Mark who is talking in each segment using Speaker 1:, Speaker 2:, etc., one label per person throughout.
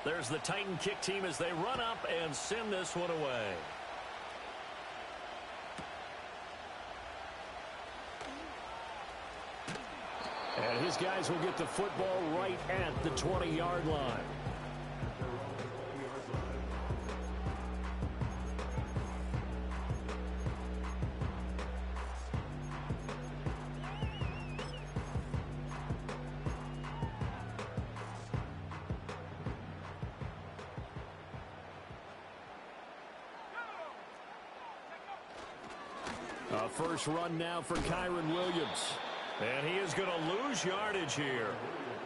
Speaker 1: There's the Titan kick team as they run up and send this one away. And his guys will get the football right at the 20-yard line. First run now for Kyron Williams. And he is going to lose yardage here.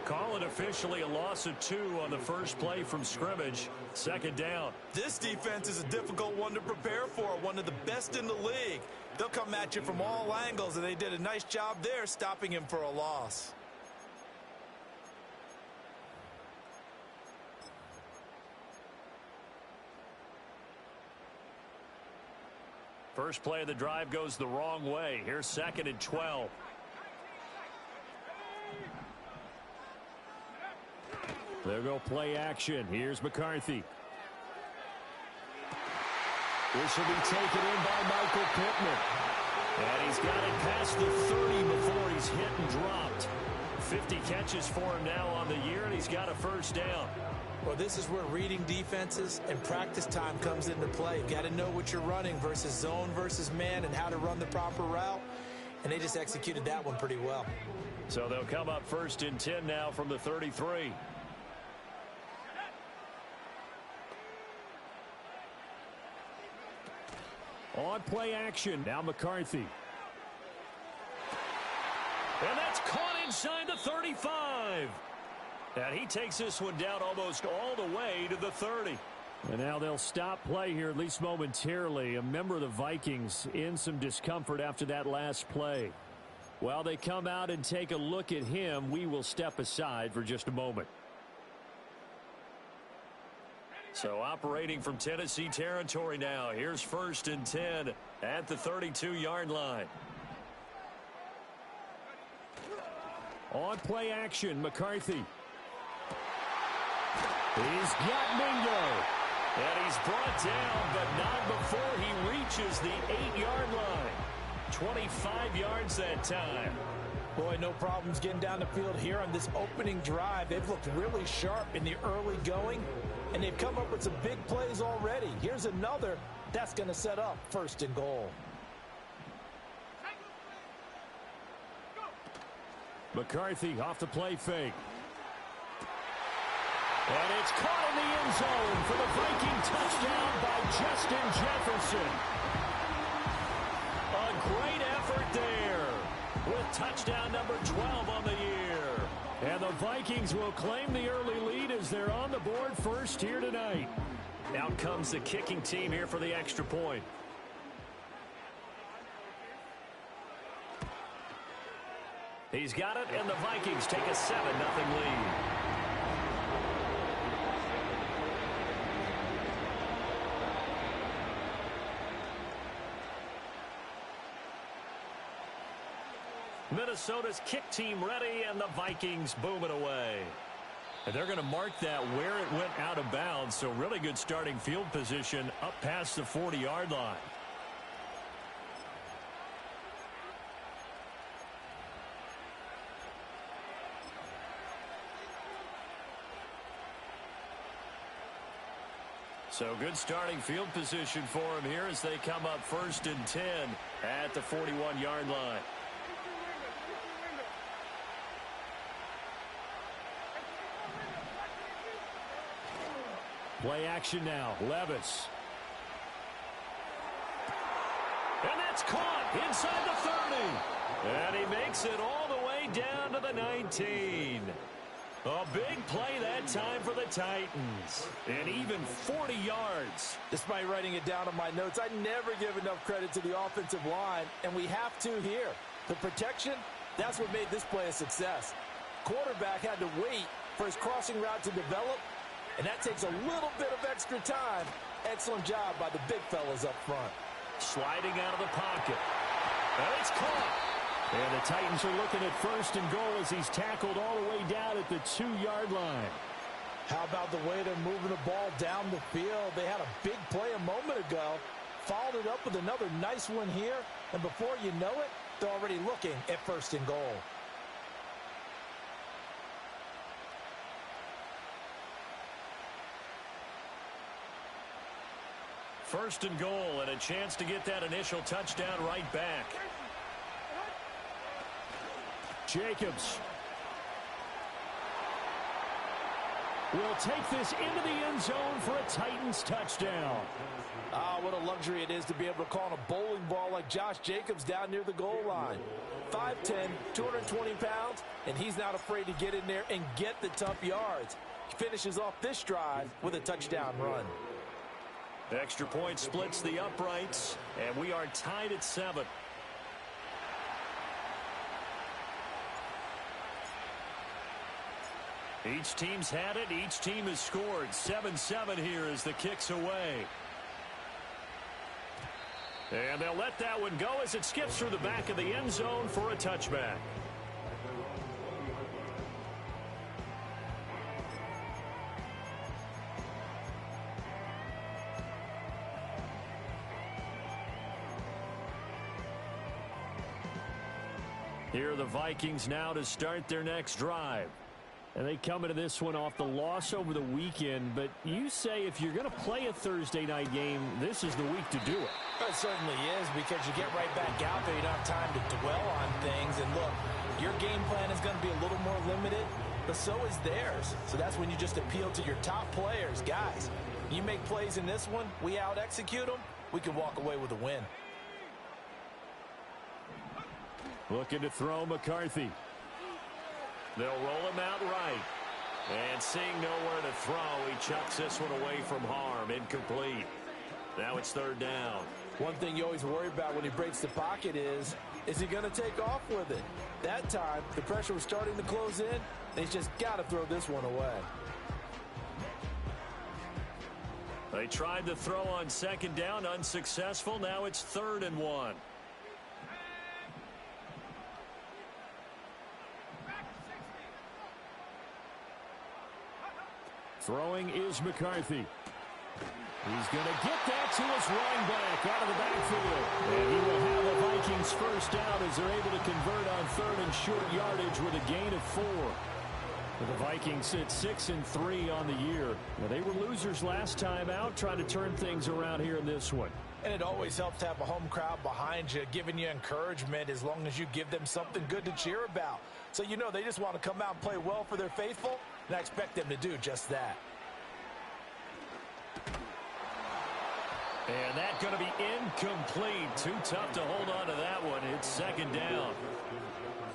Speaker 1: Call it officially a loss of 2 on the first play from scrimmage. Second down.
Speaker 2: This defense is a difficult one to prepare for, one of the best in the league. They'll come at you from all angles, and they did a nice job there stopping him for a loss.
Speaker 1: First play of the drive goes the wrong way. Here's 2nd and 12. There go play action. Here's McCarthy. This will be taken in by Michael Pittman. And he's got it past the 30 before he's hit and dropped. 50 catches for him now on the year, and he's got a first down.
Speaker 2: Well, this is where reading defenses and practice time comes into play. You got to know what you're running versus zone versus man and how to run the proper route. And they just executed that one pretty well.
Speaker 1: So they'll come up 1st and 10 now from the 33. On play action, now McCarthy. And that's caught inside the 35. And he takes this one down almost all the way to the 30. And now they'll stop play here, at least momentarily. A member of the Vikings in some discomfort after that last play. While they come out and take a look at him, we will step aside for just a moment. So operating from Tennessee territory now. Here's 1st and 10 at the 32-yard line. On play action, McCarthy. He's got Mingo. And he's brought down, but not before he reaches the 8-yard line. 25 yards that time.
Speaker 2: Boy, no problems getting down the field here on this opening drive. They've looked really sharp in the early going, and they've come up with some big plays already. Here's another that's going to set up 1st and goal.
Speaker 1: McCarthy off the play fake. And it's caught in the end zone for the Viking touchdown by Justin Jefferson. A great effort there with touchdown number 12 on the year. And the Vikings will claim the early lead as they're on the board first here tonight. Out comes the kicking team here for the extra point. He's got it, and the Vikings take a 7-0 lead. Minnesota's kick team ready, and the Vikings boom it away. And they're going to mark that where it went out of bounds, so really good starting field position up past the 40-yard line. So good starting field position for him here as they come up 1st and 10 at the 41-yard line. Play action now. Levis. And that's caught inside the 30. And he makes it all the way down to the 19. A big play that time for the Titans. And even 40 yards.
Speaker 2: Despite writing it down on my notes, I never give enough credit to the offensive line, and we have to here. The protection, that's what made this play a success. Quarterback had to wait for his crossing route to develop, and that takes a little bit of extra time. Excellent job by the big fellas up front.
Speaker 1: Sliding out of the pocket. And it's caught. And the Titans are looking at 1st and goal as he's tackled all the way down at the 2-yard line.
Speaker 2: How about the way they're moving the ball down the field? They had a big play a moment ago, followed it up with another nice one here, and before you know it, they're already looking at 1st and goal.
Speaker 1: First and goal, and a chance to get that initial touchdown right back. Jacobs will take this into the end zone for a Titans touchdown.
Speaker 2: Ah, what a luxury it is to be able to call a bowling ball like Josh Jacobs down near the goal line. 5'10", 220 pounds, and he's not afraid to get in there and get the tough yards. He finishes off this drive with a touchdown run.
Speaker 1: Extra point splits the uprights, and we are tied at 7. Each team's had it. Each team has scored. 7-7 here as the kick's away. And they'll let that one go as it skips through the back of the end zone for a touchback. Here are the Vikings now to start their next drive. And they come into this one off the loss over the weekend. But you say if you're going to play a Thursday night game, this is the week to do it.
Speaker 2: It certainly is, because you get right back out there. You don't have time to dwell on things. And look, your game plan is going to be a little more limited, but so is theirs. So that's when you just appeal to your top players. Guys, you make plays in this one, we out-execute them, we can walk away with a win.
Speaker 1: Looking to throw McCarthy. They'll roll him out right. And seeing nowhere to throw, he chucks this one away from harm. Incomplete. Now it's 3rd down.
Speaker 2: One thing you always worry about when he breaks the pocket is he going to take off with it? That time, the pressure was starting to close in, and he's just got to throw this one away.
Speaker 1: They tried to throw on 2nd down, unsuccessful. Now it's 3rd and 1. Throwing is McCarthy. He's going to get that to his running back out of the backfield. And he will have the Vikings first down as they're able to convert on 3rd and short yardage with a gain of 4. The Vikings sit 6-3 on the year. Now, they were losers last time out, trying to turn things around here in this one.
Speaker 2: And it always helps to have a home crowd behind you, giving you encouragement as long as you give them something good to cheer about. So you know they just want to come out and play well for their faithful, and I expect them to do just that.
Speaker 1: And that's going to be incomplete. Too tough to hold on to that one. It's 2nd down.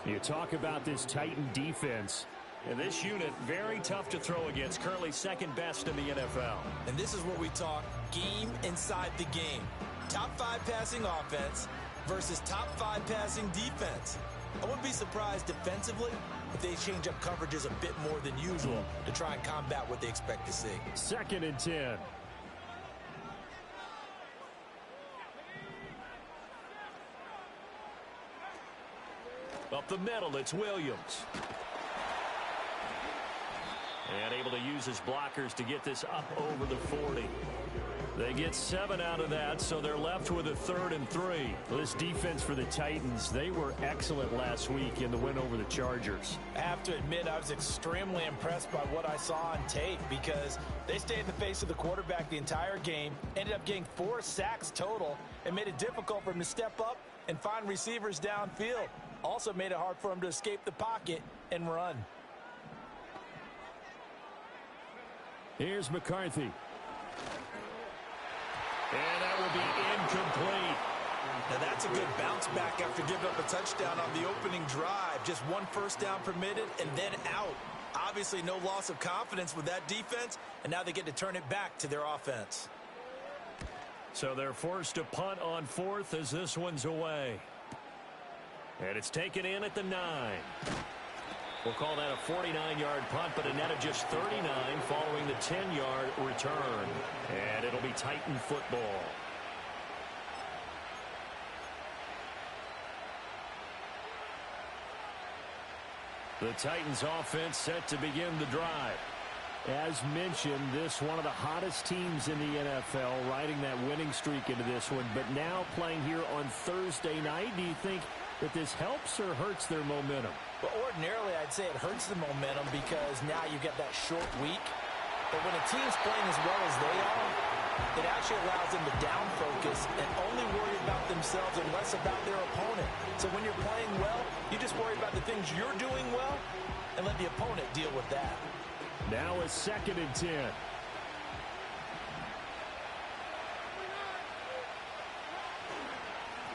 Speaker 1: You talk about this Titan defense. And this unit, very tough to throw against. Currently 2nd best in the NFL.
Speaker 2: And this is where we talk game inside the game. Top 5 passing offense versus top 5 passing defense. I wouldn't be surprised defensively if they change up coverages a bit more than usual to try and combat what they expect to see.
Speaker 1: 2nd and 10. Up the middle, it's Williams. And able to use his blockers to get this up over the 40. They get 7 out of that, so they're left with a 3rd and 3. Well, this defense for the Titans, they were excellent last week in the win over the Chargers.
Speaker 2: I have to admit, I was extremely impressed by what I saw on tape because they stayed in the face of the quarterback the entire game, ended up getting 4 sacks total, and made it difficult for him to step up and find receivers downfield. Also made it hard for him to escape the pocket and run.
Speaker 1: Here's McCarthy. And that will be incomplete.
Speaker 2: Now that's a good bounce back after giving up a touchdown on the opening drive. Just 1 first down permitted and then out. Obviously no loss of confidence with that defense, and now they get to turn it back to their offense.
Speaker 1: So they're forced to punt on 4th as this one's away. And it's taken in at the 9. We'll call that a 49-yard punt, but a net of just 39 following the 10-yard return. And it'll be Titan football. The Titans offense set to begin the drive. As mentioned, this one of the hottest teams in the NFL, riding that winning streak into this one, but now playing here on Thursday night. Do you think that this helps or hurts their momentum?
Speaker 2: Well, ordinarily, I'd say it hurts the momentum because now you get that short week. But when a team's playing as well as they are, it actually allows them to down focus and only worry about themselves and less about their opponent. So when you're playing well, you just worry about the things you're doing well and let the opponent deal with that.
Speaker 1: Now a 2nd and 10.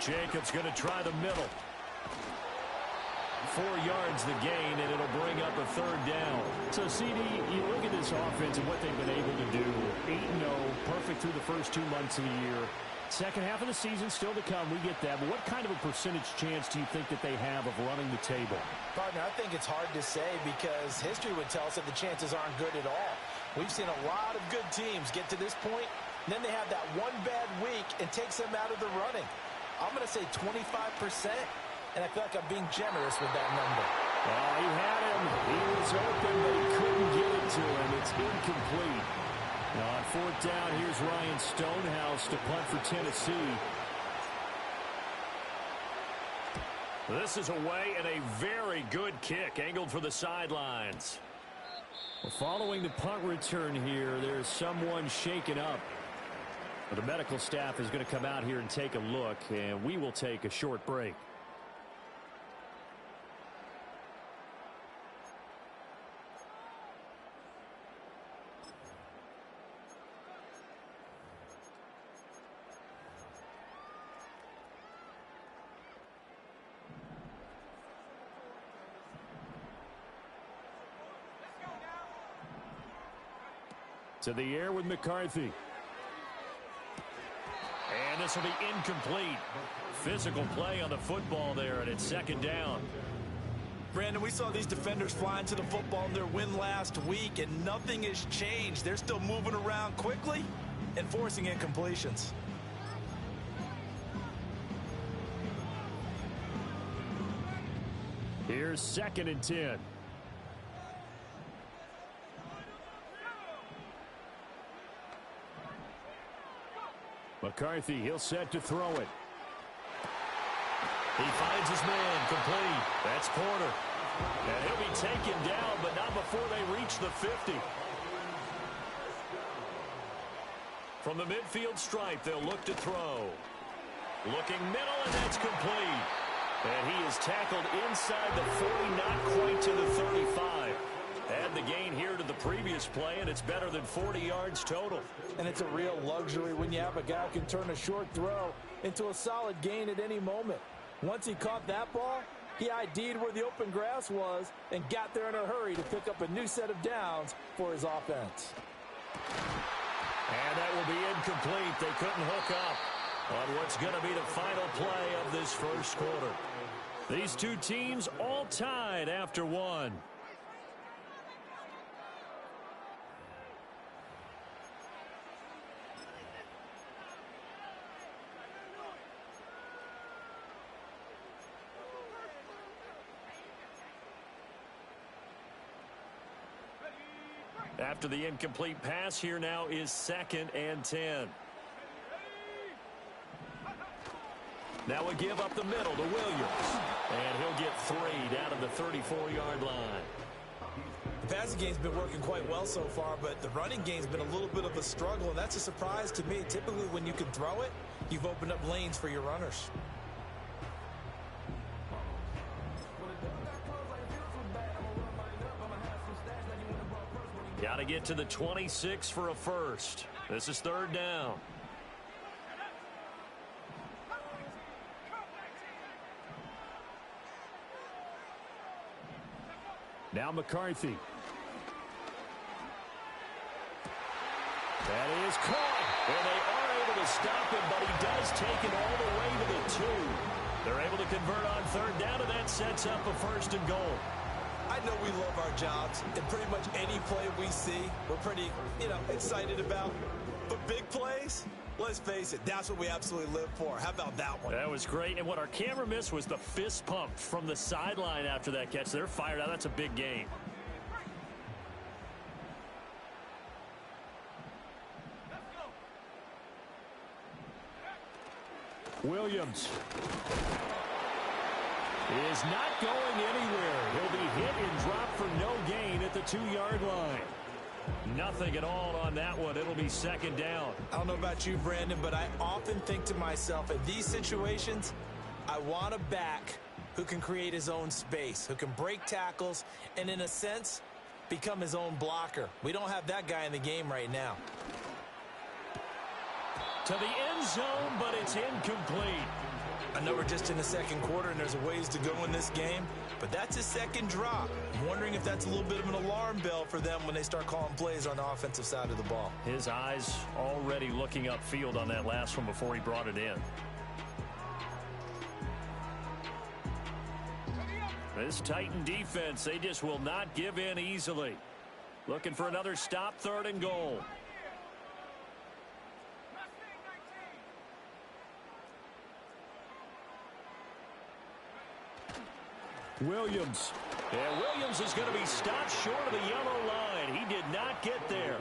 Speaker 1: Jacobs going to try the middle. 4 yards the gain, and it'll bring up a 3rd down. So, CD, you look at this offense and what they've been able to do. 8-0, perfect through the first 2 months of the year. Second half of the season still to come. We get that. But what kind of a percentage chance do you think that they have of running the table?
Speaker 2: Partner, I think it's hard to say because history would tell us that the chances aren't good at all. We've seen a lot of good teams get to this point, and then they have that one bad week and takes them out of the running. I'm going to say 25%, and I feel like I'm being generous with that number.
Speaker 1: Well, he had him. He was open, but he couldn't get it to him. It's incomplete. Now on 4th down, here's Ryan Stonehouse to punt for Tennessee. This is away and a very good kick, angled for the sidelines. Well, following the punt return here, there's someone shaken up. Well, the medical staff is going to come out here and take a look, and we will take a short break. To the air with McCarthy. And this will be incomplete. Physical play on the football there, and it's 2nd down.
Speaker 2: Brandon, we saw these defenders flying to the football in their win last week, and nothing has changed. They're still moving around quickly and forcing incompletions.
Speaker 1: Here's 2nd and 10. McCarthy, he'll set to throw it. He finds his man, complete. That's Porter. And he'll be taken down, but not before they reach the 50. From the midfield stripe, they'll look to throw. Looking middle, and that's complete. And he is tackled inside the 40, not quite to the 35. Add the gain here to the previous play, and it's better than 40 yards total.
Speaker 2: And it's a real luxury when you have a guy who can turn a short throw into a solid gain at any moment. Once he caught that ball, he ID'd where the open grass was and got there in a hurry to pick up a new set of downs for his offense.
Speaker 1: And that will be incomplete. They couldn't hook up on what's going to be the final play of this first quarter. These two teams all tied after one. After the incomplete pass, here now is 2nd and 10. Now we give up the middle to Williams. And he'll get 3 down at the 34-yard line.
Speaker 2: The passing game's been working quite well so far, but the running game's been a little bit of a struggle, and that's a surprise to me. Typically, when you can throw it, you've opened up lanes for your runners.
Speaker 1: Got to get to the 26 for a first. This is 3rd down. Now McCarthy. That is caught. And they are able to stop him, but he does take it all the way to the 2. They're able to convert on 3rd down, and that sets up a 1st and goal.
Speaker 2: I know we love our jobs, and pretty much any play we see, we're pretty, excited about. But big plays, let's face it, that's what we absolutely live for. How about that one?
Speaker 1: That was great. And what our camera missed was the fist pump from the sideline after that catch. They're fired out. That's a big game. Williams is not going anywhere. He'll be hit and dropped for no gain at the 2-yard line. Nothing at all on that one. It'll be second down.
Speaker 2: I don't know about you, Brandon, but I often think to myself, in these situations, I want a back who can create his own space, who can break tackles, and in a sense, become his own blocker. We don't have that guy in the game right now.
Speaker 1: To the end zone, but it's incomplete.
Speaker 2: I know we're just in the second quarter and there's a ways to go in this game, but that's his second drop. I'm wondering if that's a little bit of an alarm bell for them when they start calling plays on the offensive side of the ball.
Speaker 1: His eyes already looking upfield on that last one before he brought it in. This Titan defense, they just will not give in easily. Looking for another stop, 3rd and goal. Williams. And Williams is going to be stopped short of the yellow line. He did not get there.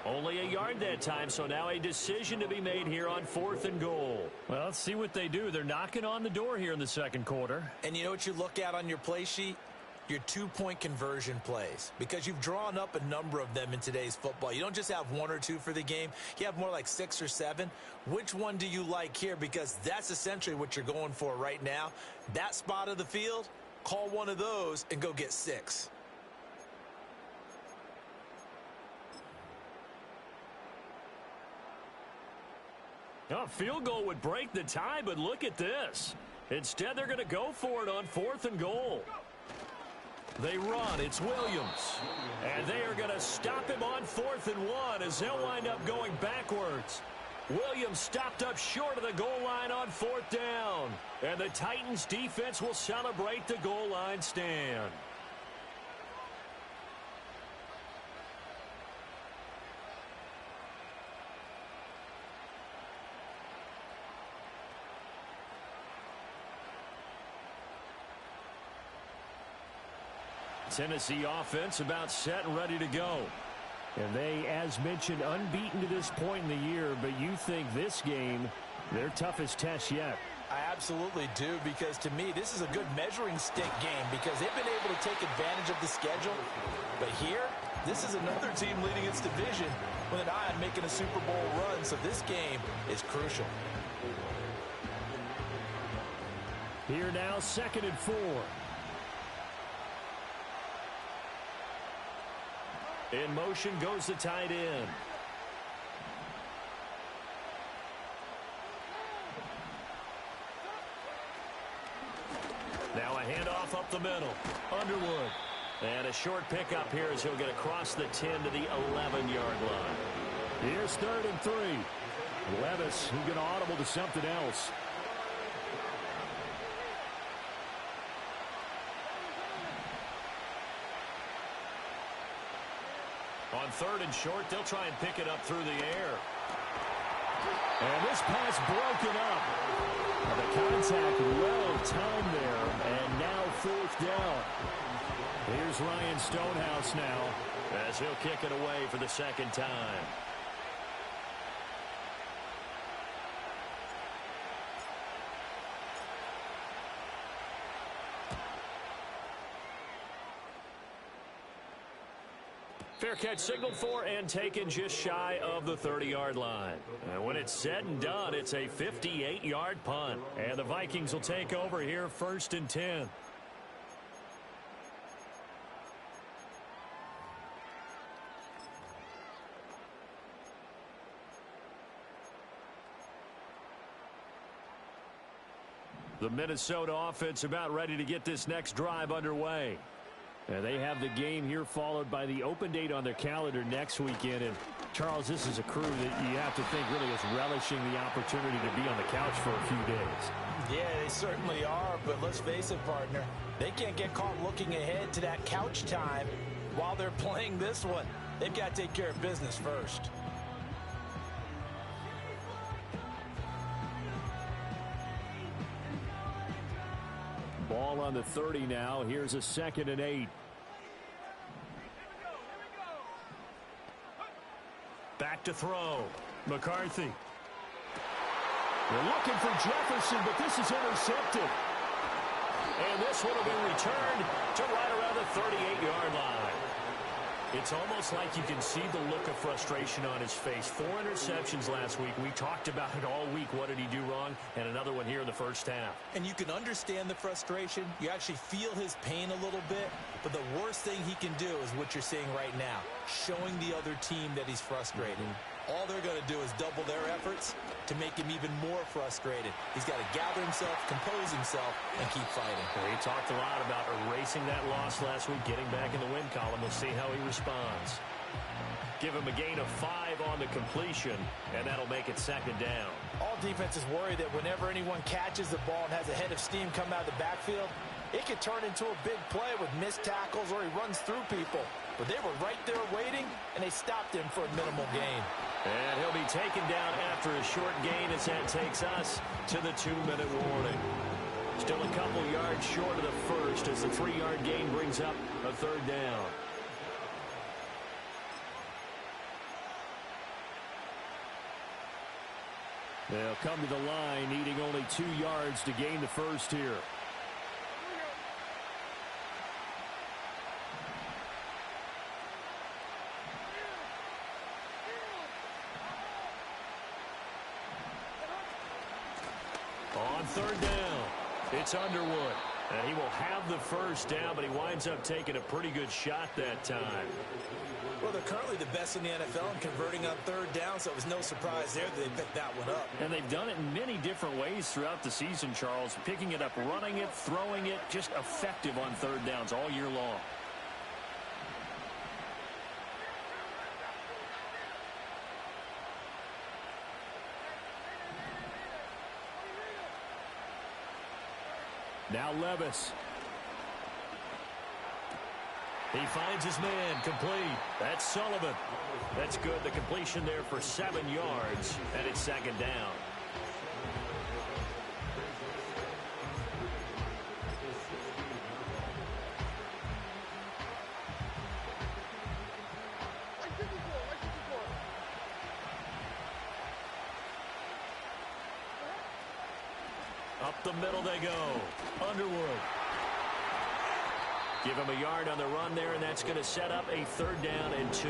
Speaker 1: Only a yard that time, so now a decision to be made here on 4th and goal. Well, let's see what they do. They're knocking on the door here in the second quarter.
Speaker 2: And you know what you look at on your play sheet? Your 2-point conversion plays, because you've drawn up a number of them in today's football. You don't just have 1 or 2 for the game. You have more like 6 or 7. Which one do you like here? Because that's essentially what you're going for right now. That spot of the field, call one of those and go get 6.
Speaker 1: A field goal would break the tie, but look at this. Instead, they're going to go for it on 4th and goal. They run. It's Williams. And they are going to stop him on 4th and 1 as they'll wind up going backwards. Williams stopped up short of the goal line on 4th down. And the Titans defense will celebrate the goal line stand. Tennessee offense about set and ready to go. And they, as mentioned, unbeaten to this point in the year, but you think this game, their toughest test yet.
Speaker 2: I absolutely do, because to me, this is a good measuring stick game because they've been able to take advantage of the schedule. But here, this is another team leading its division with an eye on making a Super Bowl run, so this game is crucial.
Speaker 1: Here now, 2nd and 4. In motion goes the tight end. Now a handoff up the middle. Underwood. And a short pickup here as he'll get across the 10 to the 11-yard line. Here's 3rd and 3. Levis, who's going to audible to something else. On 3rd and short, they'll try and pick it up through the air. And this pass broken up. And the contact well timed there. And now 4th down. Here's Ryan Stonehouse now as he'll kick it away for the 2nd time. Fair catch signaled for and taken just shy of the 30-yard line. And when it's said and done, it's a 58-yard punt. And the Vikings will take over here 1st and 10. The Minnesota offense about ready to get this next drive underway. And they have the game here followed by the open date on their calendar next weekend. And, Charles, this is a crew that you have to think really is relishing the opportunity to be on the couch for a few days.
Speaker 2: Yeah, they certainly are, but let's face it, partner. They can't get caught looking ahead to that couch time while they're playing this one. They've got to take care of business first.
Speaker 1: Ball on the 30 now. Here's a 2nd and 8. Back to throw. McCarthy. They're looking for Jefferson, but this is intercepted. And this one will be returned to right around the 38-yard line. It's almost like you can see the look of frustration on his face. 4 interceptions last week. We talked about it all week. What did he do wrong? And another one here in the first half.
Speaker 2: And you can understand the frustration. You actually feel his pain a little bit. But the worst thing he can do is what you're seeing right now, showing the other team that he's frustrated. All they're going to do is double their efforts to make him even more frustrated. He's got to gather himself, compose himself, and keep fighting.
Speaker 1: Well, he talked a lot about erasing that loss last week, getting back in the win column. We'll see how he responds. Give him a gain of 5 on the completion, and that'll make it 2nd down.
Speaker 2: All defenses worry that whenever anyone catches the ball and has a head of steam come out of the backfield, it could turn into a big play with missed tackles or he runs through people. But they were right there waiting, and they stopped him for a minimal gain.
Speaker 1: And he'll be taken down after a short gain as that takes us to the 2-minute warning. Still a couple yards short of the first as the 3-yard gain brings up a 3rd down. They'll come to the line needing only 2 yards to gain the first here. On 3rd down, it's Underwood. And he will have the first down, but he winds up taking a pretty good shot that time.
Speaker 2: Well, they're currently the best in the NFL in converting on 3rd down, so it was no surprise there that they picked that one up.
Speaker 1: And they've done it in many different ways throughout the season, Charles. Picking it up, running it, throwing it, just effective on 3rd downs all year long. Now Levis. He finds his man, complete. That's Sullivan. That's good. The completion there for 7 yards, and it's 2nd down. Up the middle they go. Underwood. Give him a yard on the run there, and that's going to set up a 3rd down and 2.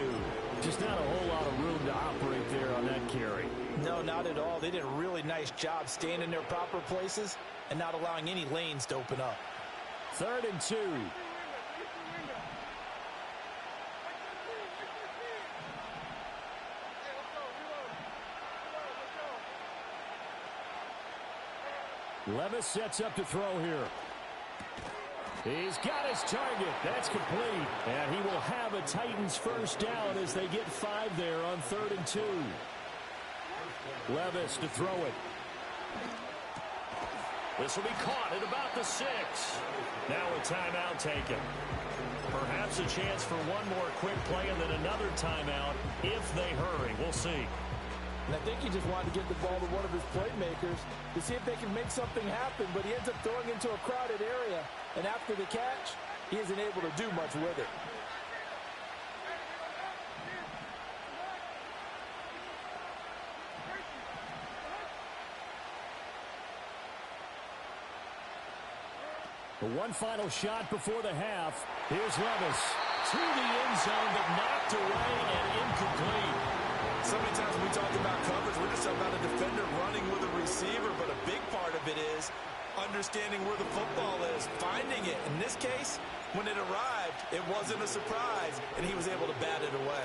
Speaker 1: Just not a whole lot of room to operate there on that carry.
Speaker 2: No, not at all. They did a really nice job staying in their proper places and not allowing any lanes to open up.
Speaker 1: 3rd and 2. Levis sets up to throw here. He's got his target. That's complete. And he will have a Titans first down as they get 5 there on 3rd and 2. Levis to throw it. This will be caught at about the 6. Now a timeout taken. Perhaps a chance for one more quick play and then another timeout if they hurry. We'll see.
Speaker 2: And I think he just wanted to get the ball to one of his playmakers to see if they can make something happen, but he ends up throwing into a crowded area. And after the catch, he isn't able to do much with it.
Speaker 1: One final shot before the half. Here's Levis to the end zone, but knocked away and incomplete.
Speaker 2: So many times when we talk about coverage, we're just talking about a defender running with a receiver, but a big part of it is understanding where the football is, finding it. In this case, when it arrived, it wasn't a surprise, and he was able to bat it away.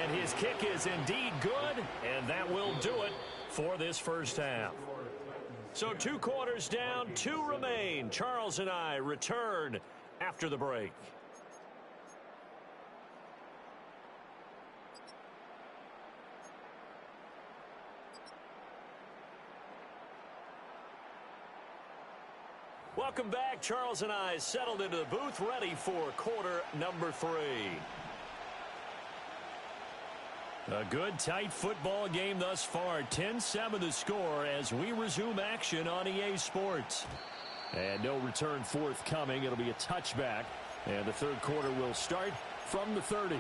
Speaker 1: And his kick is indeed good, and that will do it for this first half. So 2 quarters down, 2 remain. Charles and I return after the break. Welcome back. Charles and I settled into the booth, ready for quarter number 3. A good, tight football game thus far. 10-7 the score as we resume action on EA Sports. And no return forthcoming. It'll be a touchback. And the third quarter will start from the 30.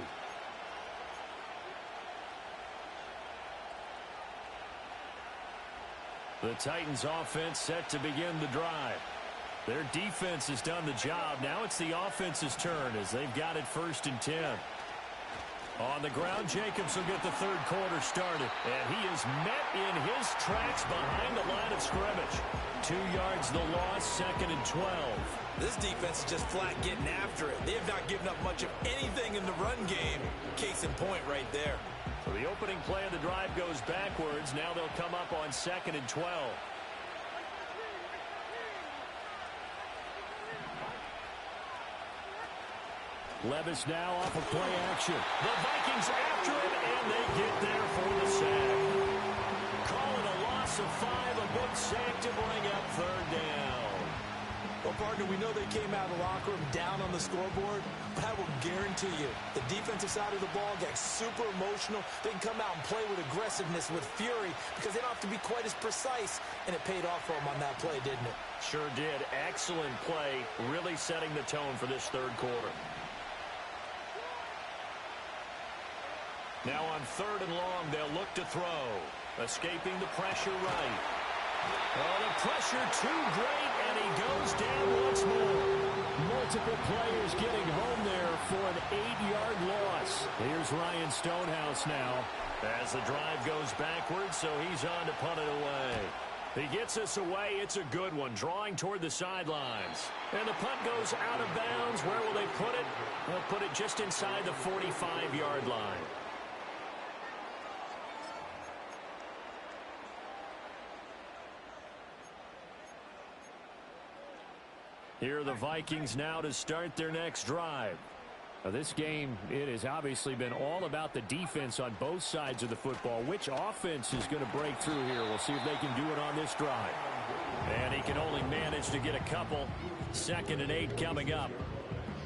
Speaker 1: The Titans offense set to begin the drive. Their defense has done the job. Now it's the offense's turn as they've got it 1st and 10. On the ground, Jacobs will get the third quarter started. And he is met in his tracks behind the line of scrimmage. 2 yards the loss, 2nd and 12.
Speaker 2: This defense is just flat getting after it. They have not given up much of anything in the run game. Case in point right there.
Speaker 1: So the opening play of the drive goes backwards. Now they'll come up on 2nd and 12. Levis now off of play action. The Vikings after it, and they get there for the sack. Call it a loss of 5, a big sack to bring up 3rd down.
Speaker 2: Well, partner, we know they came out of the locker room down on the scoreboard, but I will guarantee you the defensive side of the ball got super emotional. They can come out and play with aggressiveness, with fury, because they don't have to be quite as precise, and it paid off for them on that play, didn't it?
Speaker 1: Sure did. Excellent play, really setting the tone for this 3rd quarter. Now on 3rd and long, they'll look to throw. Escaping the pressure right. Oh, the pressure too great, and he goes down once more. Multiple players getting home there for an 8-yard loss. Here's Ryan Stonehouse now as the drive goes backwards, so he's on to punt it away. He gets us away. It's a good one, drawing toward the sidelines. And the punt goes out of bounds. Where will they put it? They'll put it just inside the 45-yard line. Here are the Vikings now to start their next drive. Now this game, it has obviously been all about the defense on both sides of the football. Which offense is going to break through here? We'll see if they can do it on this drive. And he can only manage to get a couple. 2nd and 8 coming up.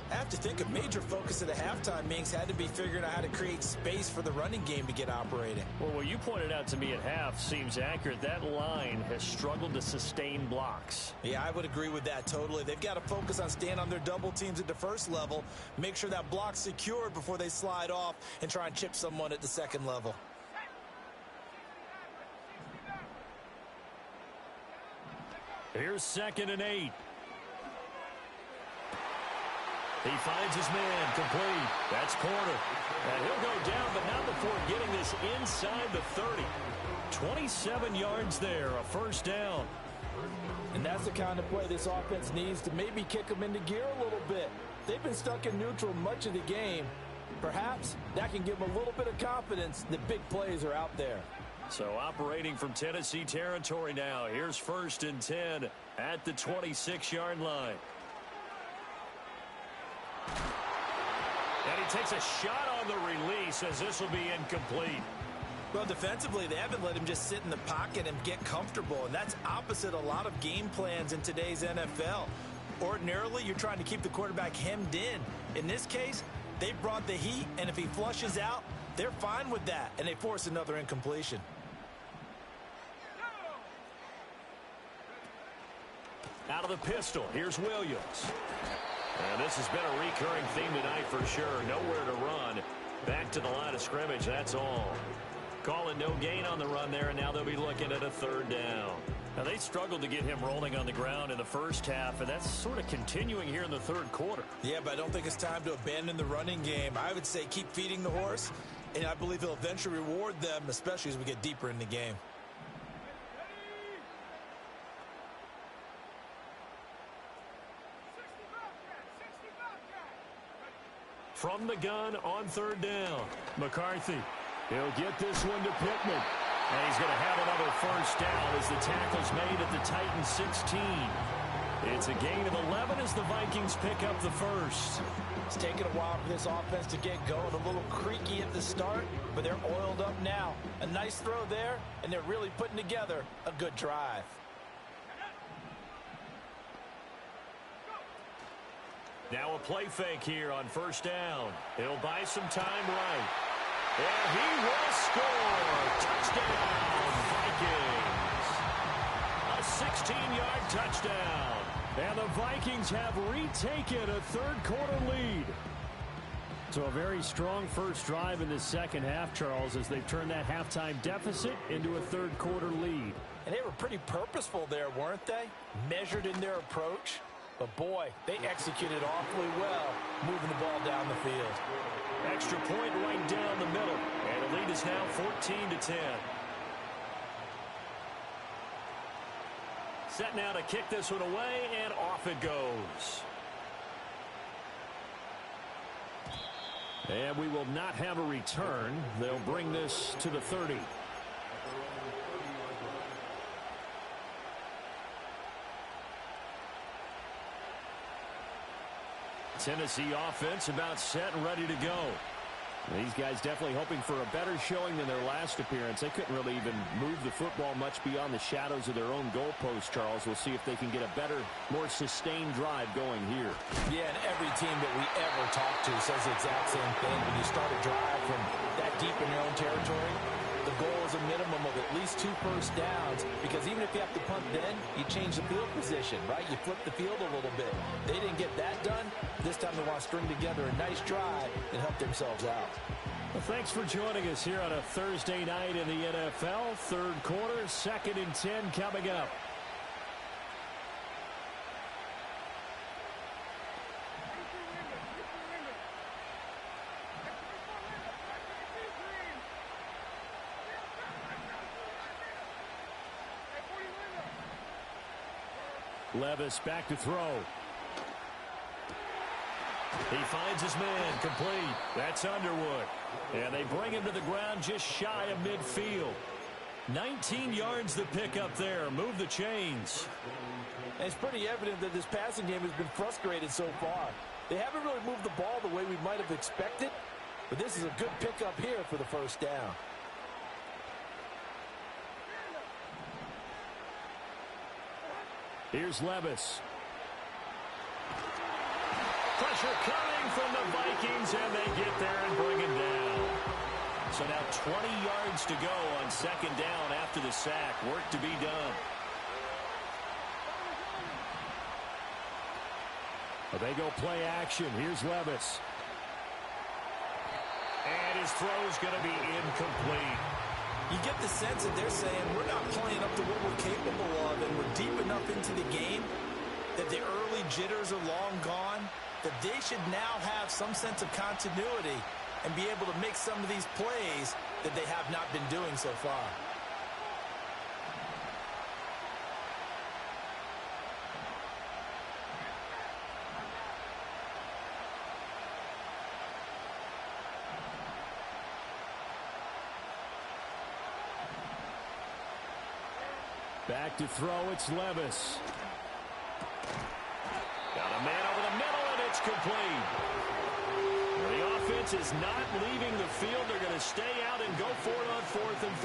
Speaker 2: I have to think a major focus of the halftime meetings had to be figuring out how to create space for the running game to get operating.
Speaker 1: Well, what you pointed out to me at half seems accurate. That line has struggled to sustain blocks.
Speaker 2: Yeah, I would agree with that totally. They've got to focus on staying on their double teams at the first level, make sure that block's secured before they slide off and try and chip someone at the second level.
Speaker 1: Here's 2nd and 8. He finds his man complete. That's corner. And he'll go down, but not before getting this inside the 30. 27 yards there, a 1st down.
Speaker 2: And that's the kind of play this offense needs to maybe kick them into gear a little bit. They've been stuck in neutral much of the game. Perhaps that can give them a little bit of confidence that big plays are out there.
Speaker 1: So operating from Tennessee territory now. Here's 1st and 10 at the 26-yard line. And he takes a shot on the release as this will be incomplete.
Speaker 2: Well, defensively, they haven't let him just sit in the pocket and get comfortable, and that's opposite a lot of game plans in today's NFL. Ordinarily, you're trying to keep the quarterback hemmed in. In this case, they brought the heat, and if he flushes out, they're fine with that, and they force another incompletion.
Speaker 1: Out of the pistol, here's Williams. And this has been a recurring theme tonight for sure. Nowhere to run. Back to the line of scrimmage, that's all. Calling no gain on the run there, and now they'll be looking at a 3rd down. Now, they struggled to get him rolling on the ground in the first half, and that's sort of continuing here in the 3rd quarter.
Speaker 2: Yeah, but I don't think it's time to abandon the running game. I would say keep feeding the horse, and I believe he'll eventually reward them, especially as we get deeper in the game.
Speaker 1: From the gun on 3rd down. McCarthy. He'll get this one to Pittman. And he's going to have another 1st down as the tackle's made at the Titans 16. It's a gain of 11 as the Vikings pick up the 1st.
Speaker 2: It's taken a while for this offense to get going. A little creaky at the start, but they're oiled up now. A nice throw there, and they're really putting together a good drive.
Speaker 1: Now a play fake here on 1st down. He'll buy some time right. And he will score. Touchdown, Vikings. A 16-yard touchdown. And the Vikings have retaken a 3rd quarter lead. So a very strong first drive in the second half, Charles, as they've turned that halftime deficit into a third-quarter lead.
Speaker 2: And they were pretty purposeful there, weren't they? Measured in their approach. But, boy, they executed awfully well, moving the ball down the field.
Speaker 1: Extra point right down the middle. And the lead is now 14-10. Set now to kick this one away, and off it goes. And we will not have a return. They'll bring this to the 30. Tennessee offense about set and ready to go. These guys definitely hoping for a better showing than their last appearance. They couldn't really even move the football much beyond the shadows of their own goalpost, Charles. We'll see if they can get a better, more sustained drive going here.
Speaker 2: Yeah, and every team that we ever talk to says the exact same thing. When you start a drive from that deep in your own territory, the goal is a minimum of at least 2 first downs, because even if you have to punt then, you change the field position, right? You flip the field a little bit. They didn't get that done. This time they want to string together a nice drive and help themselves out.
Speaker 1: Well, thanks for joining us here on a Thursday night in the NFL. Third quarter, 2nd and 10 coming up. Levis back to throw. He finds his man, complete. That's Underwood. And they bring him to the ground just shy of midfield. 19 yards to pick up there. Move the chains.
Speaker 2: And it's pretty evident that this passing game has been frustrated so far. They haven't really moved the ball the way we might have expected, but this is a good pickup here for the first down.
Speaker 1: Here's Levis. Pressure coming from the Vikings, and they get there and bring him down. So now 20 yards to go on 2nd down after the sack. Work to be done. Well, they go play action. Here's Levis. And his throw's going to be incomplete.
Speaker 2: You get the sense that they're saying we're not playing up to what we're capable of, and we're deep enough into the game that the early jitters are long gone, that they should now have some sense of continuity and be able to make some of these plays that they have not been doing so far.
Speaker 1: Back to throw, it's Levis. Got a man over the middle, and it's complete. The offense is not leaving the field. They're going to stay out and go for it on 4th and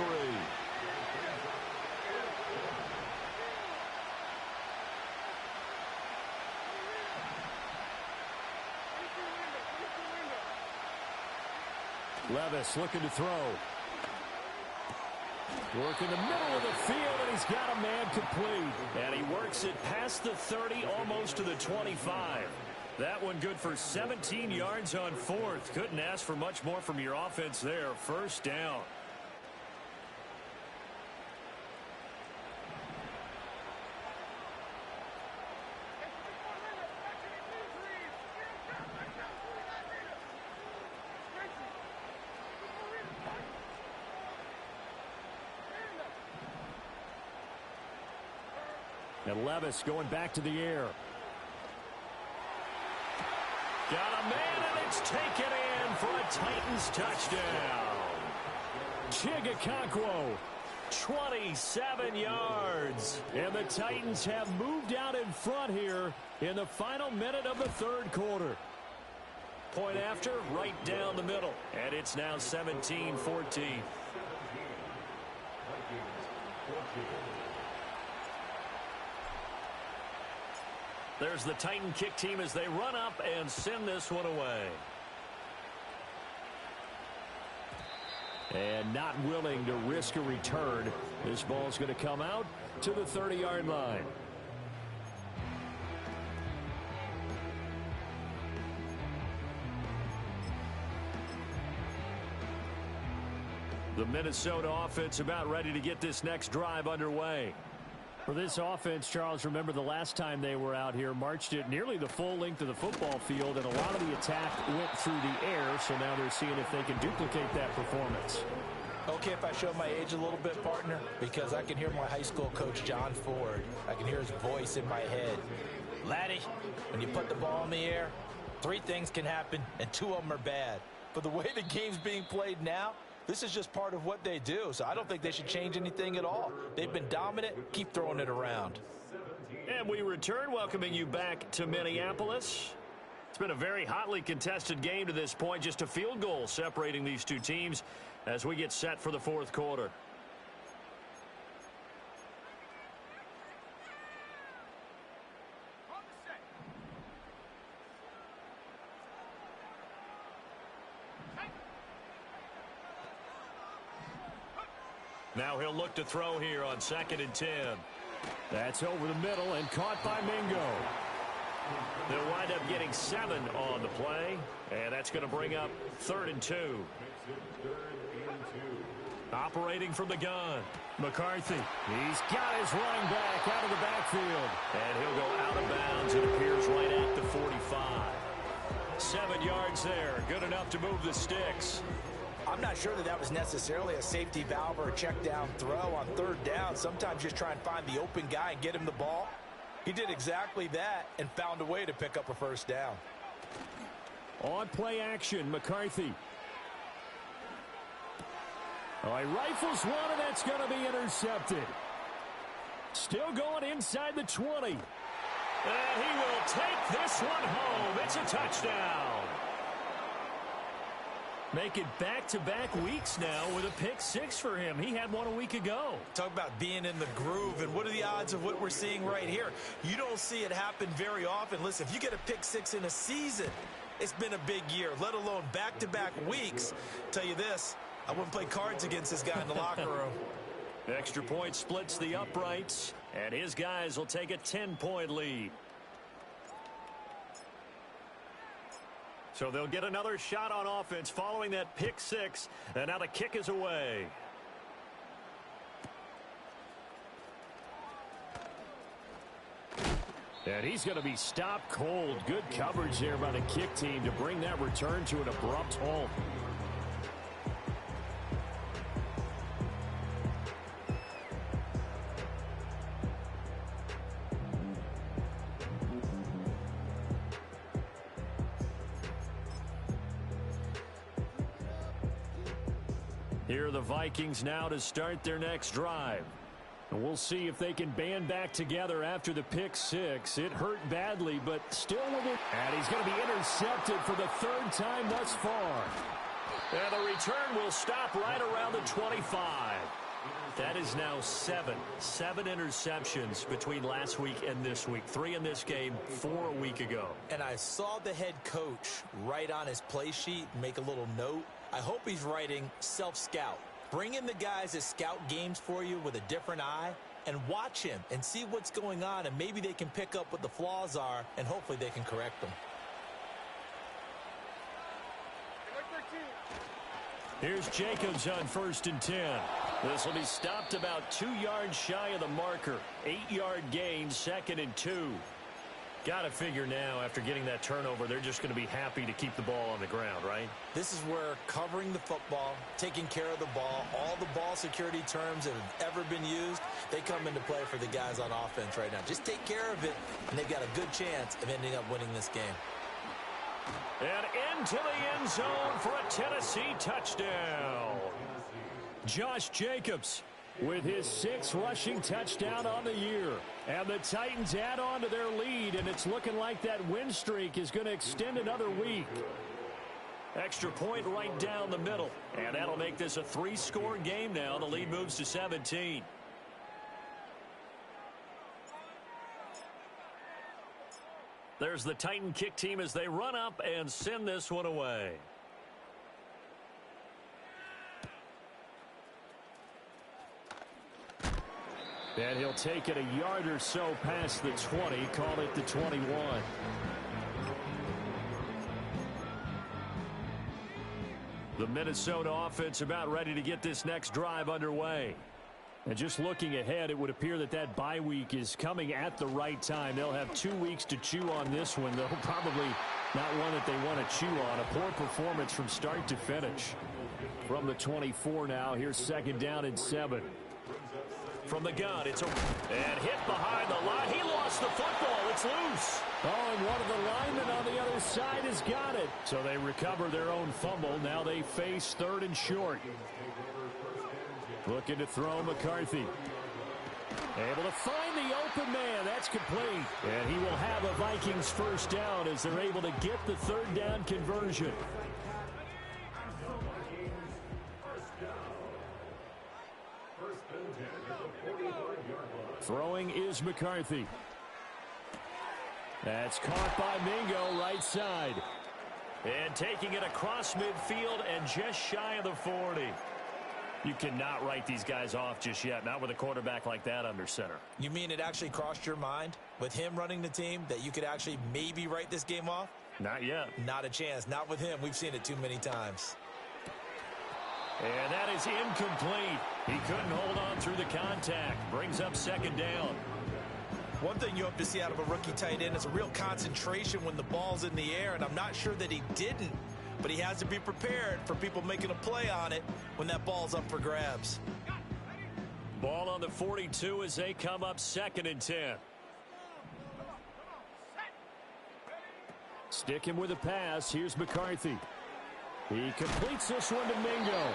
Speaker 1: 3. Levis looking to throw. Work in the middle of the field, and he's got a man complete. And he works it past the 30, almost to the 25. That one good for 17 yards on 4th. Couldn't ask for much more from your offense there. First down. And Levis going back to the air. Got a man, and it's taken in for a Titans touchdown. Chigakonkwo, 27 yards. And the Titans have moved out in front here in the final minute of the third quarter. Point after, right down the middle. And it's now 17-14. There's the Titan kick team as they run up and send this one away. And not willing to risk a return. This ball's going to come out to the 30-yard line. The Minnesota offense about ready to get this next drive underway. For this offense, Charles, remember the last time they were out here, marched it nearly the full length of the football field, and a lot of the attack went through the air, so now they're seeing if they can duplicate that performance.
Speaker 2: Okay, if I show my age a little bit, partner, because I can hear my high school coach, John Ford. I can hear his voice in my head. Laddie, when you put the ball in the air, 3 things can happen, and 2 of them are bad. But the way the game's being played now, this is just part of what they do, so I don't think they should change anything at all. They've been dominant. Keep throwing it around.
Speaker 1: And we return, welcoming you back to Minneapolis. It's been a very hotly contested game to this point, just a field goal separating these two teams as we get set for the fourth quarter. Now he'll look to throw here on 2nd and 10. That's over the middle and caught by Mingo. They'll wind up getting 7 on the play, and that's going to bring up 3rd and 2. Operating from the gun, McCarthy. He's got his running back out of the backfield. And he'll go out of bounds, it appears, right at the 45. 7 yards there, good enough to move the sticks.
Speaker 2: I'm not sure that was necessarily a safety valve or a check down throw on 3rd down. Sometimes just try and find the open guy and get him the ball. He did exactly that and found a way to pick up a 1st down.
Speaker 1: On play action, McCarthy. He rifles one, and that's going to be intercepted. Still going inside the 20. And he will take this one home. It's a touchdown. Make it back-to-back weeks now with a pick 6 for him. He had one a week ago.
Speaker 2: Talk about being in the groove, and what are the odds of what we're seeing right here? You don't see it happen very often. Listen, if you get a pick 6 in a season, it's been a big year, let alone back-to-back weeks. Tell you this, I wouldn't play cards against this guy in the locker room.
Speaker 1: Extra point splits the uprights, and his guys will take a 10-point lead. So they'll get another shot on offense following that pick 6, and now the kick is away. And he's going to be stopped cold. Good coverage there by the kick team to bring that return to an abrupt halt. Here are the Vikings now to start their next drive. And we'll see if they can band back together after the pick 6. It hurt badly, but still with it. And he's going to be intercepted for the 3rd time thus far. And the return will stop right around the 25. That is now 7 interceptions between last week and this week. 3 in this game, 4 a week ago.
Speaker 2: And I saw the head coach write on his play sheet, make a little note. I hope he's writing self-scout. Bring in the guys that scout games for you with a different eye and watch him and see what's going on, and maybe they can pick up what the flaws are, and hopefully they can correct them.
Speaker 1: Here's Jacobs on 1st and 10. This will be stopped about 2 yards shy of the marker. 8-yard gain, 2nd and 2. Got to figure now, after getting that turnover, they're just going to be happy to keep the ball on the ground, right?
Speaker 2: This is where covering the football, taking care of the ball, all the ball security terms that have ever been used, they come into play for the guys on offense right now. Just take care of it, and they've got a good chance of ending up winning this game.
Speaker 1: And into the end zone for a Tennessee touchdown. Josh Jacobs with his 6th rushing touchdown on the year. And the Titans add on to their lead, and it's looking like that win streak is going to extend another week. Extra point right down the middle, and that'll make this a 3-score game now. The lead moves to 17. There's the Titan kick team as they run up and send this one away. And he'll take it a yard or so past the 20, call it the 21. The Minnesota offense about ready to get this next drive underway. And just looking ahead, it would appear that that bye week is coming at the right time. They'll have 2 weeks to chew on this one. They'll probably not one that they want to chew on. A poor performance from start to finish. From the 24 now, here's 2nd down and 7. From the gun, and hit behind the line. He lost the football. It's loose. Oh, and one of the linemen on the other side has got it. So they recover their own fumble. Now they face 3rd and short. Looking to throw McCarthy. Able to find the open man. That's complete. And he will have a Vikings 1st down as they're able to get the 3rd down conversion. Throwing is McCarthy. That's caught by Mingo, right side. And taking it across midfield and just shy of the 40. You cannot write these guys off just yet, not with a quarterback like that under center.
Speaker 2: You mean it actually crossed your mind with him running the team that you could actually maybe write this game off?
Speaker 1: Not yet.
Speaker 2: Not a chance. Not with him. We've seen it too many times.
Speaker 1: And that is incomplete. He couldn't hold on through the contact. Brings up 2nd down.
Speaker 2: One thing you hope to see out of a rookie tight end is a real concentration when the ball's in the air, and I'm not sure that he didn't. But he has to be prepared for people making a play on it when that ball's up for grabs.
Speaker 1: Ball on the 42 as they come up 2nd and 10. Stick him with a pass. Here's McCarthy. He completes this one to Mingo.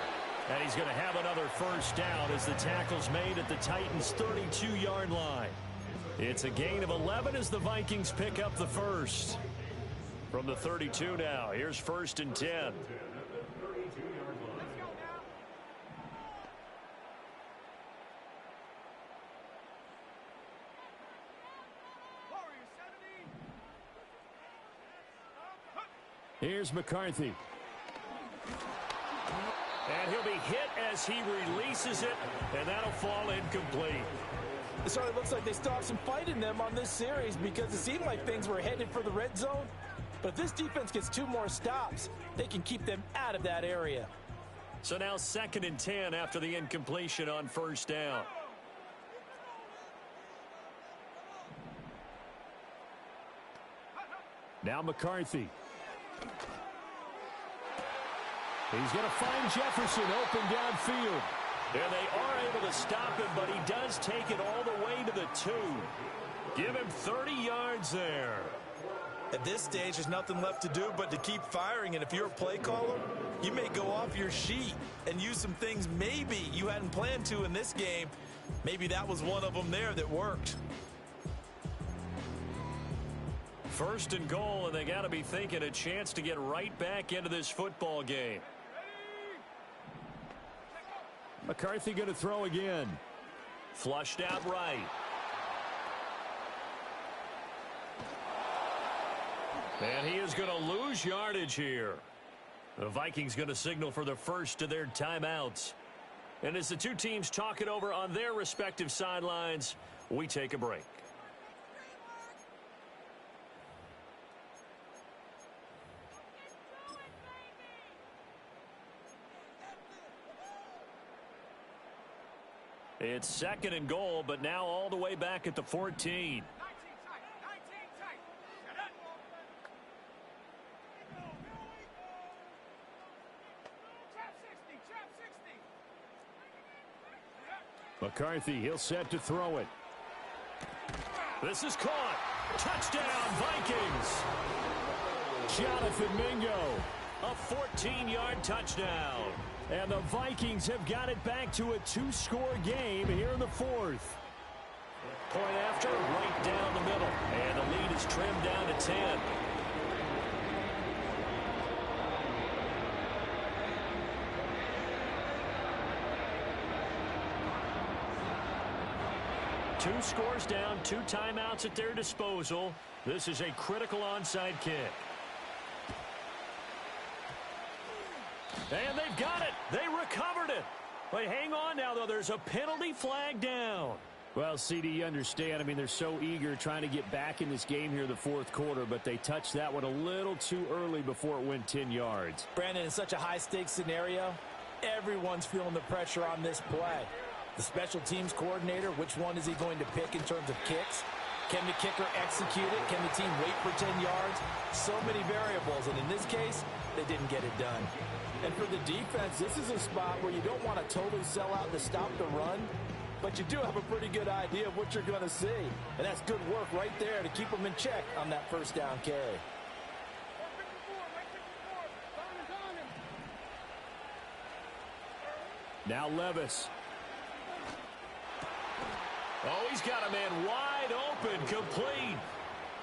Speaker 1: And he's going to have another 1st down as the tackle's made at the Titans' 32-yard line. It's a gain of 11 as the Vikings pick up the 1st. From the 32 now, here's 1st and 10. Here's McCarthy. And he'll be hit as he releases it, and that'll fall incomplete.
Speaker 2: So it looks like they still have some fight in them on this series because it seemed like things were headed for the red zone. But if this defense gets 2 more stops, they can keep them out of that area.
Speaker 1: So now 2nd and 10 after the incompletion on 1st down. Now McCarthy. He's going to find Jefferson open downfield. And they are able to stop him, but he does take it all the way to the 2. Give him 30 yards there.
Speaker 2: At this stage, there's nothing left to do but to keep firing. And if you're a play caller, you may go off your sheet and use some things maybe you hadn't planned to in this game. Maybe that was one of them there that worked.
Speaker 1: 1st and goal, and they got to be thinking a chance to get right back into this football game. McCarthy going to throw again. Flushed out right. And he is going to lose yardage here. The Vikings going to signal for the 1st of their timeouts. And as the 2 teams talk it over on their respective sidelines, we take a break. It's 2nd and goal, but now all the way back at the 14. McCarthy, he'll set to throw it. This is caught. Touchdown, Vikings. Jonathan Mingo, a 14-yard touchdown. And the Vikings have got it back to a 2-score game here in the 4th. Point after, right down the middle. And the lead is trimmed down to 10. Two scores down, 2 timeouts at their disposal. This is a critical onside kick. And they've got it. They recovered it. But hang on now, though. There's a penalty flag down. Well, CD, you understand. I mean, they're so eager trying to get back in this game here in the fourth quarter, but they touched that one a little too early before it went 10 yards.
Speaker 2: Brandon, in such a high-stakes scenario, everyone's feeling the pressure on this play. The special teams coordinator, which one is he going to pick in terms of kicks? Can the kicker execute it? Can the team wait for 10 yards? So many variables, and in this case, they didn't get it done. And for the defense, this is a spot where you don't want to totally sell out to stop the run, but you do have a pretty good idea of what you're going to see. And that's good work right there to keep them in check on that first down carry.
Speaker 1: Now Levis. Oh, he's got a man wide open, complete.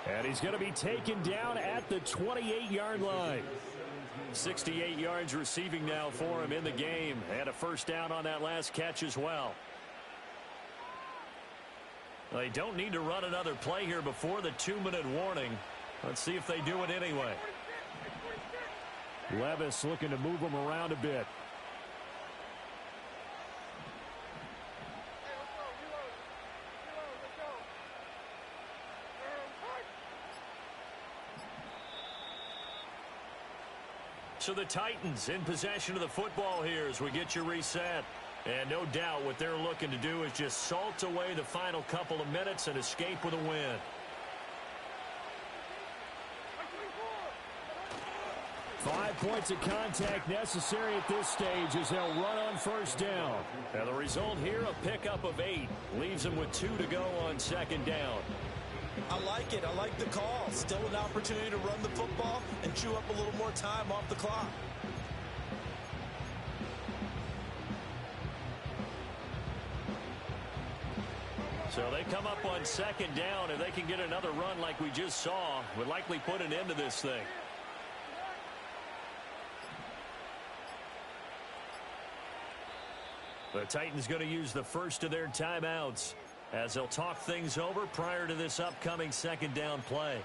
Speaker 1: And he's going to be taken down at the 28-yard line. 68 yards receiving now for him in the game. And a first down on that last catch as well. They don't need to run another play here before the 2-minute warning. Let's see if they do it anyway. Levis looking to move him around a bit. So the Titans in possession of the football here as we get you reset. And no doubt what they're looking to do is just salt away the final couple of minutes and escape with a win. Five points of contact necessary at this stage as they'll run on first down. And the result here, a pickup of 8. Leaves them with 2 to go on second down.
Speaker 2: I like it. I like the call. Still an opportunity to run the football and chew up a little more time off the clock.
Speaker 1: So they come up on second down. If they can get another run like we just saw, would likely put an end to this thing. The Titans going to use the first of their timeouts as they'll talk things over prior to this upcoming second down play.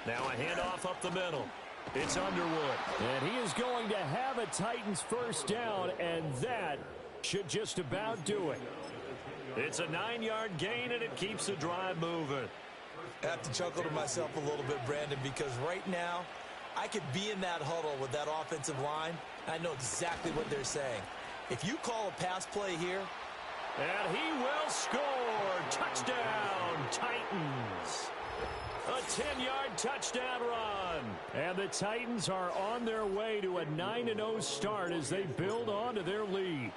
Speaker 1: Now a handoff up the middle. It's Underwood. And he is going to have a Titans first down, and that should just about do it. It's a 9-yard gain, and it keeps the drive moving.
Speaker 2: I have to chuckle to myself a little bit, Brandon, because right now I could be in that huddle with that offensive line. I know exactly what they're saying. If you call a pass play here.
Speaker 1: And he will score. Touchdown, Titans. A 10-yard touchdown run. And the Titans are on their way to a 9-0 start as they build on to their lead.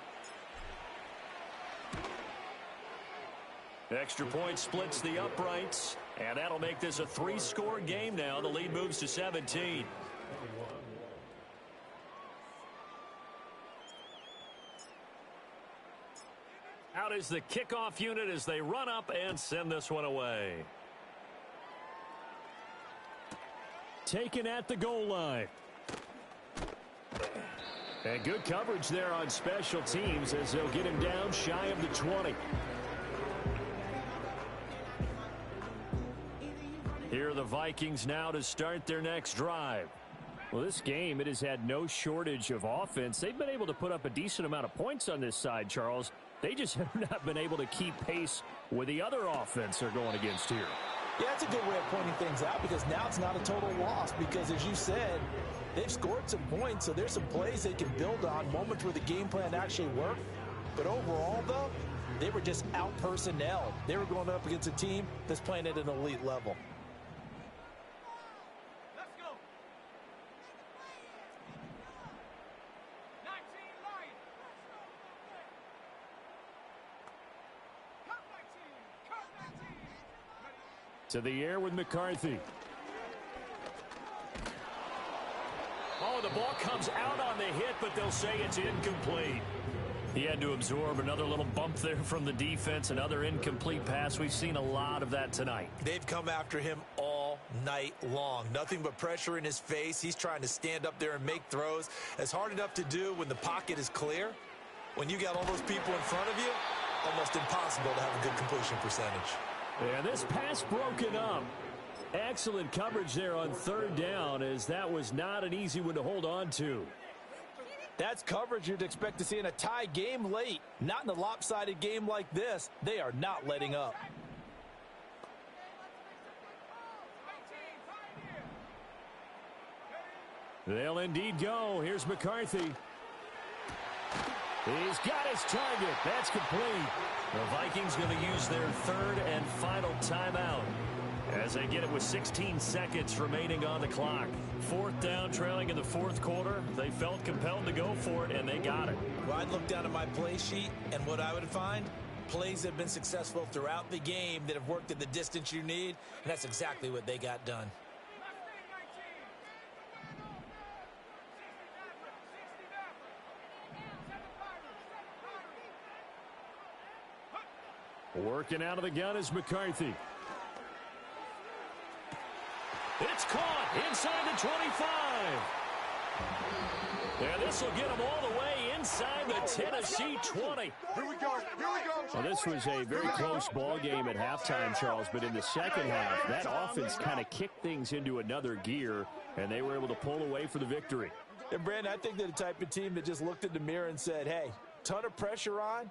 Speaker 1: Extra point splits the uprights, and that'll make this a 3-score game now. The lead moves to 17. Out is the kickoff unit as they run up and send this one away. Taken at the goal line. And good coverage there on special teams as they'll get him down shy of the 20. Here are the Vikings now to start their next drive. Well, this game, it has had no shortage of offense. They've been able to put up a decent amount of points on this side, Charles. They just have not been able to keep pace with the other offense they're going against here.
Speaker 2: Yeah, that's a good way of pointing things out because now it's not a total loss because, as you said, they've scored some points, so there's some plays they can build on, moments where the game plan actually worked. But overall, though, they were just out-personnel. They were going up against a team that's playing at an elite level.
Speaker 1: To the air with McCarthy. Oh, the ball comes out on the hit, but they'll say it's incomplete. He had to absorb another little bump there from the defense, another incomplete pass. We've seen a lot of that tonight.
Speaker 2: They've come after him all night long. Nothing but pressure in his face. He's trying to stand up there and make throws. It's hard enough to do when the pocket is clear. When you got all those people in front of you, almost impossible to have a good completion percentage.
Speaker 1: And this pass broken up. Excellent coverage there on third down, as that was not an easy one to hold on to.
Speaker 2: That's coverage you'd expect to see in a tie game late. Not in a lopsided game like this. They are not letting up.
Speaker 1: They'll indeed go. Here's McCarthy. He's got his target. That's complete. The Vikings going to use their third and final timeout as they get it with 16 seconds remaining on the clock. Fourth down, trailing in the fourth quarter. They felt compelled to go for it, and they got it.
Speaker 2: Well, I'd look down at my play sheet, and what I would find, plays that have been successful throughout the game that have worked at the distance you need, and that's exactly what they got done.
Speaker 1: Working out of the gun is McCarthy. It's caught inside the 25. And this will get them all the way inside the Tennessee 20.
Speaker 3: Here we go. Here we go.
Speaker 1: Well, this was a very close ball game at halftime, Charles, but in the second half, that offense kind of kicked things into another gear, and they were able to pull away for the victory.
Speaker 2: And, Brandon, I think they're the type of team that just looked in the mirror and said, hey, ton of pressure on,